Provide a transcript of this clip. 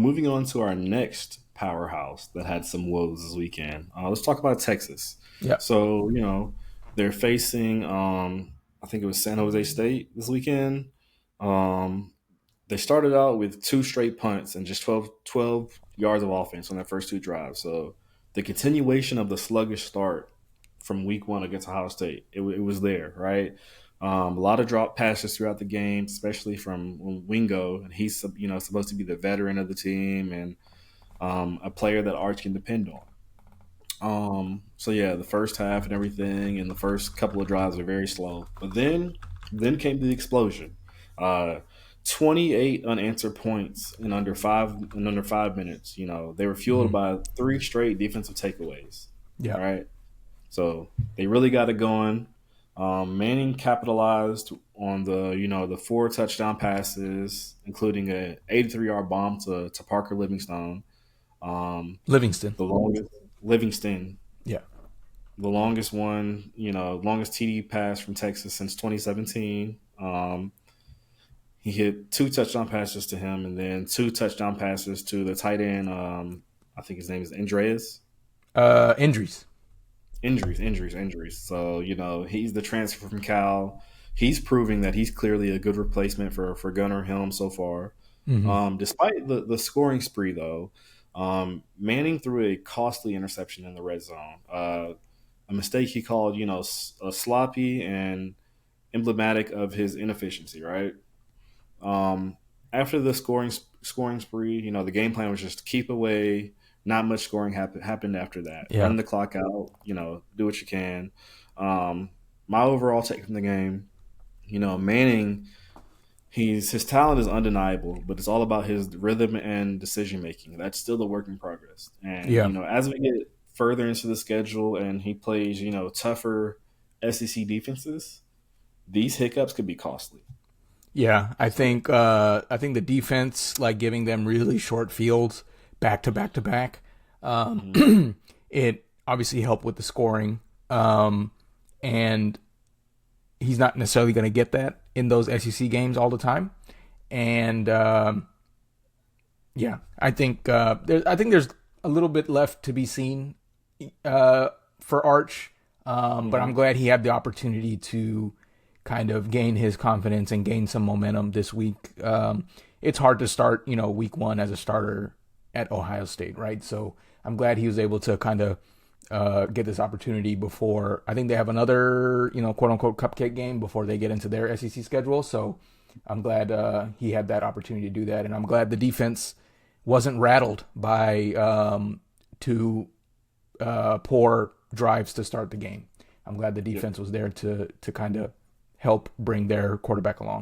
moving on to our next powerhouse that had some woes this weekend. Let's talk about Texas. Yeah. So, they're facing, I think it was San Jose State this weekend. Um, they started out with two straight punts and just twelve yards of offense on their first two drives. So, the continuation of the sluggish start from week one against Ohio State, it was there, right? A lot of drop passes throughout the game, especially from Wingo, and he's supposed to be the veteran of the team and a player that Arch can depend on. So yeah, the first half and everything, and the first couple of drives are very slow, but then came the explosion. Uh, 28 unanswered points in under 5 minutes. They were fueled Hmm. by three straight defensive takeaways. Yeah. All right, so they really got it going. Manning capitalized on the four touchdown passes, including a 83-yard bomb to Parker Livingstone. Livingston. The longest Livingston, Yeah. the longest one, longest TD pass from Texas since 2017. He hit two touchdown passes to him, and then two touchdown passes to the tight end. I think his name is Andreas. Injuries. Injuries. So he's the transfer from Cal. He's proving that he's clearly a good replacement for Gunnar Helm so far. Hmm. Despite the scoring spree, though, Manning threw a costly interception in the red zone. A mistake he called, sloppy and emblematic of his inefficiency. Right. After the scoring spree, the game plan was just to keep away. Not much scoring happened after that. Yeah. Run the clock out. Do what you can. Um, my overall take from the game, Manning, his talent is undeniable, but it's all about his rhythm and decision making. That's still a work in progress. And Yeah. as we get further into the schedule and he plays, tougher SEC defenses, these hiccups could be costly. Yeah. I think the defense, like giving them really short fields back to back to back, Hmm. it obviously helped with the scoring. And he's not necessarily going to get that in those SEC games all the time. And yeah, I think there's a little bit left to be seen for Arch, but I'm Hmm. glad he had the opportunity to kind of gain his confidence and gain some momentum this week. It's hard to start, week one as a starter at Ohio State, right? So I'm glad he was able to kind of get this opportunity before. I think they have another, quote unquote cupcake game before they get into their SEC schedule. So I'm glad he had that opportunity to do that, and I'm glad the defense wasn't rattled by two poor drives to start the game. I'm glad the Yep. defense was there to kind of help bring their quarterback along.